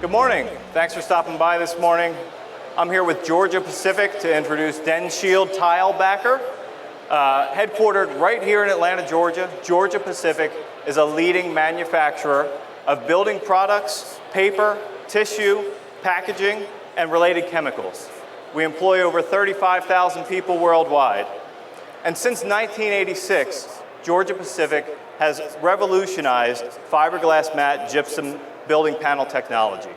Good morning. Thanks for stopping by this morning. I'm here with Georgia Pacific to introduce DensShield Tile Backer. Headquartered right here in Atlanta, Georgia, Georgia Pacific is a leading manufacturer of building products, paper, tissue, packaging, and related chemicals. We employ over 35,000 people worldwide. And since 1986, Georgia Pacific has revolutionized fiberglass mat gypsum building panel technology.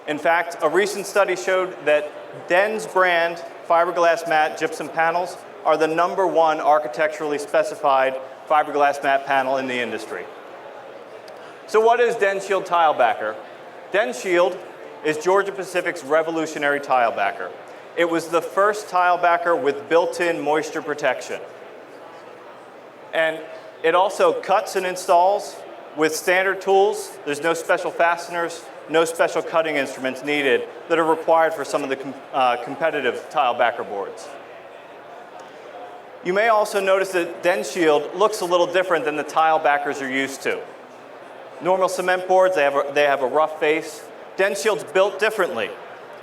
In fact, a recent study showed that Dens brand fiberglass mat gypsum panels are the #1 architecturally specified fiberglass mat panel in the industry. So what is DensShield Tile Backer? DensShield is Georgia Pacific's revolutionary tile backer. It was the first tile backer with built-in moisture protection. And it also cuts and installs with standard tools. There's no special fasteners, no special cutting instruments needed that are required for some of the competitive tile backer boards. You may also notice that DensShield looks a little different than the tile backers you're used to. Normal cement boards, they have a rough face. DensShield's built differently,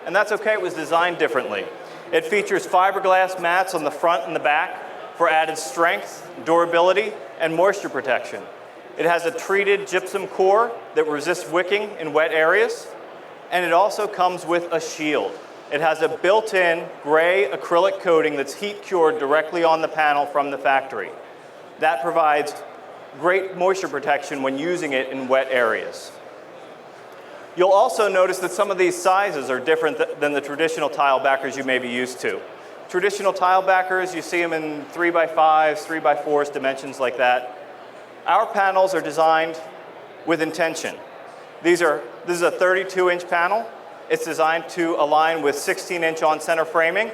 and that's okay, it was designed differently. It features fiberglass mats on the front and the back for added strength, durability, and moisture protection. It has a treated gypsum core that resists wicking in wet areas, and it also comes with a shield. It has a built-in gray acrylic coating that's heat cured directly on the panel from the factory. That provides great moisture protection when using it in wet areas. You'll also notice that some of these sizes are different than the traditional tile backers you may be used to. Traditional tile backers, you see them in 3x5s, 3x4s, dimensions like that. Our panels are designed with intention. This is a 32-inch panel. It's designed to align with 16-inch on-center framing.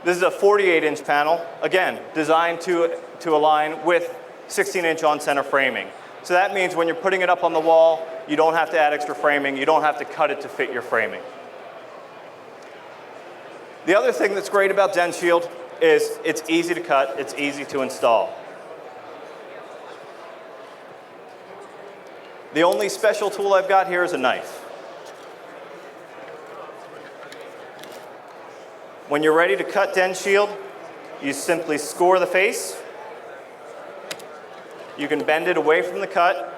This is a 48-inch panel, again, designed to align with 16-inch on-center framing. So that means when you're putting it up on the wall, you don't have to add extra framing, you don't have to cut it to fit your framing. The other thing that's great about DensShield is it's easy to cut, it's easy to install. The only special tool I've got here is a knife. When you're ready to cut DensShield, you simply score the face. You can bend it away from the cut,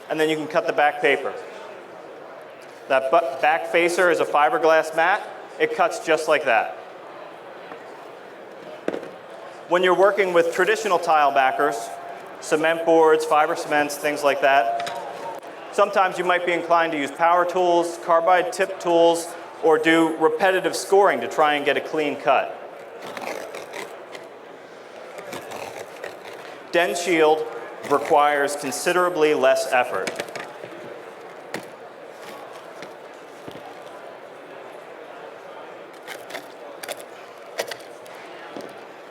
and then you can cut the back paper. That back facer is a fiberglass mat. It cuts just like that. When you're working with traditional tile backers, cement boards, fiber cements, things like that, sometimes you might be inclined to use power tools, carbide tip tools, or do repetitive scoring to try and get a clean cut. DensShield requires considerably less effort.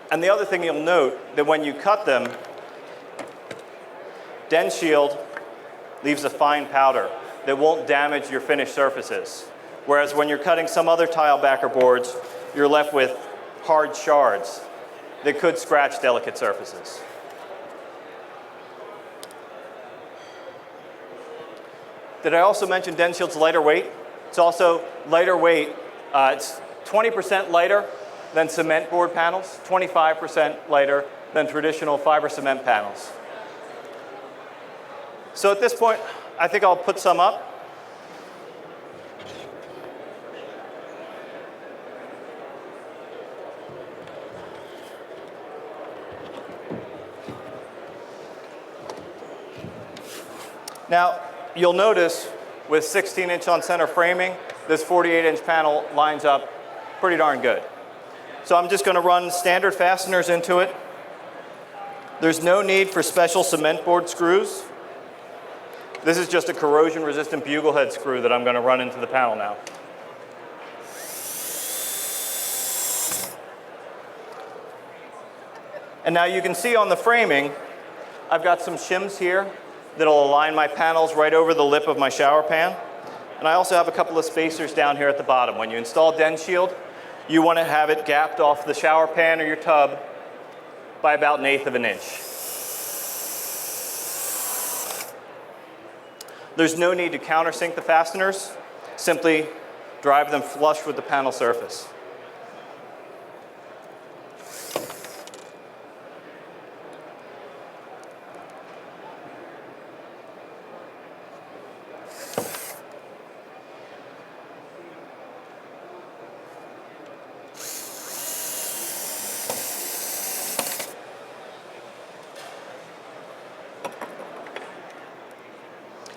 And the other thing you'll note, that when you cut them, DensShield leaves a fine powder that won't damage your finished surfaces. Whereas when you're cutting some other tile backer boards, you're left with hard shards that could scratch delicate surfaces. Did I also mention DensShield's lighter weight? It's also lighter weight. It's 20% lighter than cement board panels, 25% lighter than traditional fiber cement panels. So at this point, I think I'll put some up. Now, you'll notice with 16-inch on-center framing, this 48-inch panel lines up pretty darn good. So I'm just going to run standard fasteners into it. There's no need for special cement board screws. This is just a corrosion-resistant bugle head screw that I'm going to run into the panel now. And now you can see on the framing, I've got some shims here that'll align my panels right over the lip of my shower pan. And I also have a couple of spacers down here at the bottom. When you install DensShield, you want to have it gapped off the shower pan or your tub by about 1/8 of an inch. There's no need to countersink the fasteners. Simply drive them flush with the panel surface.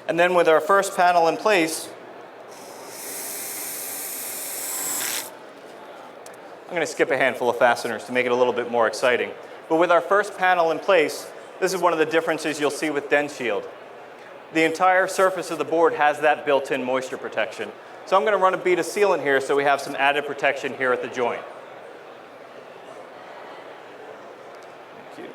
And then with our first panel in place, I'm going to skip a handful of fasteners to make it a little bit more exciting. But with our first panel in place, this is one of the differences you'll see with DensShield. The entire surface of the board has that built-in moisture protection. So I'm going to run a bead of sealant here so we have some added protection here at the joint. Thank you.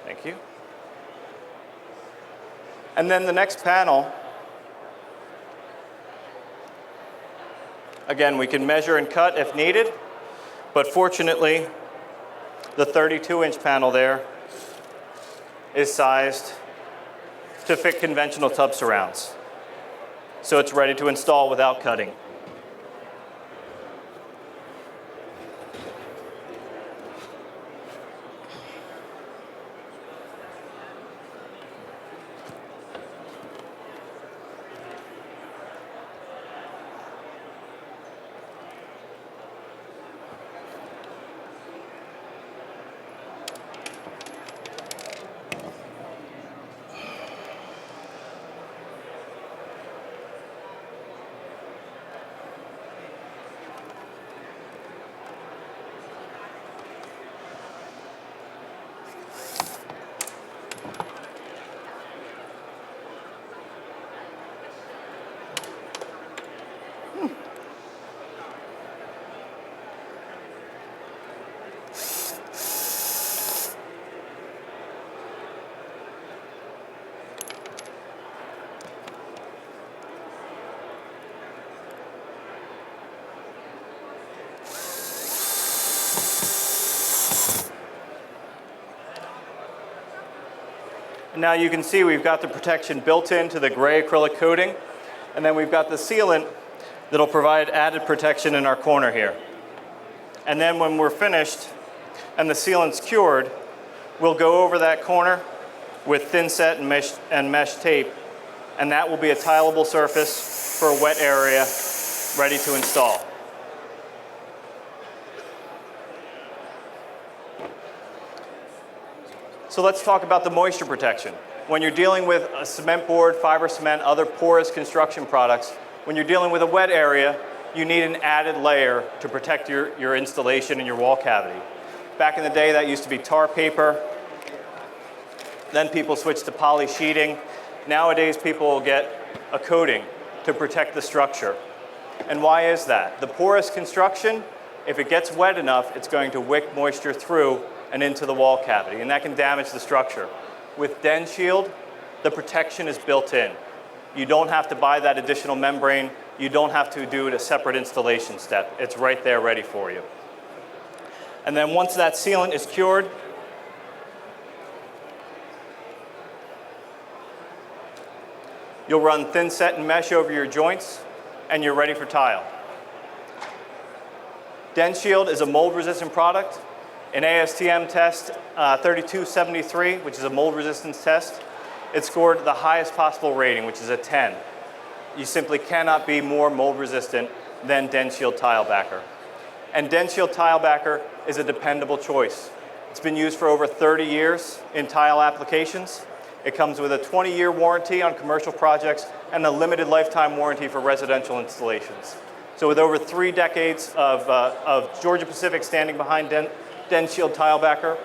Thank you. And then the next panel, again, we can measure and cut if needed, but fortunately, the 32-inch panel there is sized to fit conventional tub surrounds. So it's ready to install without cutting. Now you can see we've got the protection built into the gray acrylic coating, and then we've got the sealant that'll provide added protection in our corner here. And then when we're finished and the sealant's cured, we'll go over that corner with thin set and mesh tape, and that will be a tileable surface for a wet area ready to install. So let's talk about the moisture protection. When you're dealing with a cement board, fiber cement, other porous construction products, when you're dealing with a wet area, you need an added layer to protect your installation and your wall cavity. Back in the day, that used to be tar paper. Then people switched to poly sheeting. Nowadays, people will get a coating to protect the structure. And why is that? The porous construction, if it gets wet enough, it's going to wick moisture through and into the wall cavity, and that can damage the structure. With DensShield, the protection is built in. You don't have to buy that additional membrane. You don't have to do a separate installation step. It's right there ready for you. And then once that sealant is cured, you'll run thin set and mesh over your joints, and you're ready for tile. DensShield is a mold-resistant product. In ASTM test 3273, which is a mold resistance test, it scored the highest possible rating, which is a 10. You simply cannot be more mold resistant than DensShield Tile Backer. And DensShield Tile Backer is a dependable choice. It's been used for over 30 years in tile applications. It comes with a 20-year warranty on commercial projects and a limited lifetime warranty for residential installations. So with over 3 decades of Georgia Pacific standing behind DensShield Tile Backer,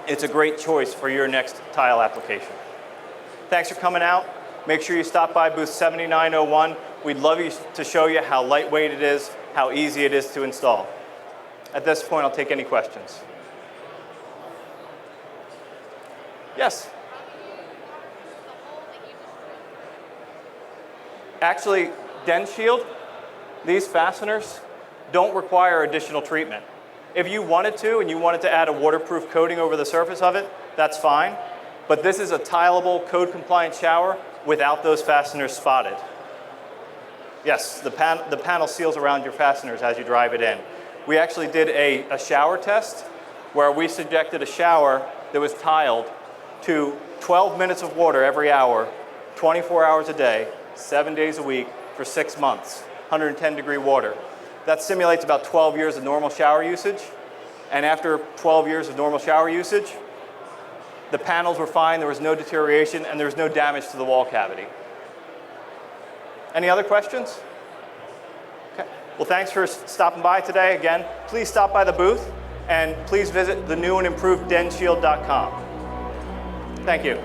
it's a great choice for your next tile application. Thanks for coming out. Make sure you stop by booth 7901 We'd love to show you how lightweight it is, how easy it is to install. At this point, I'll take any questions. Yes? Actually, DensShield, these fasteners don't require additional treatment. If you wanted to and you wanted to add a waterproof coating over the surface of it, that's fine. But this is a tileable, code-compliant shower without those fasteners spotted. Yes, the panel seals around your fasteners as you drive it in. We actually did a shower test where we subjected a shower that was tiled to 12 minutes of water every hour, 24 hours a day, 7 days a week for 6 months, 110-degree water. That simulates about 12 years of normal shower usage. And after 12 years of normal shower usage, the panels were fine, there was no deterioration, and there was no damage to the wall cavity. Any other questions? Okay. Well, thanks for stopping by today. Again, please stop by the booth, and please visit the new and improved DensShield.com. Thank you.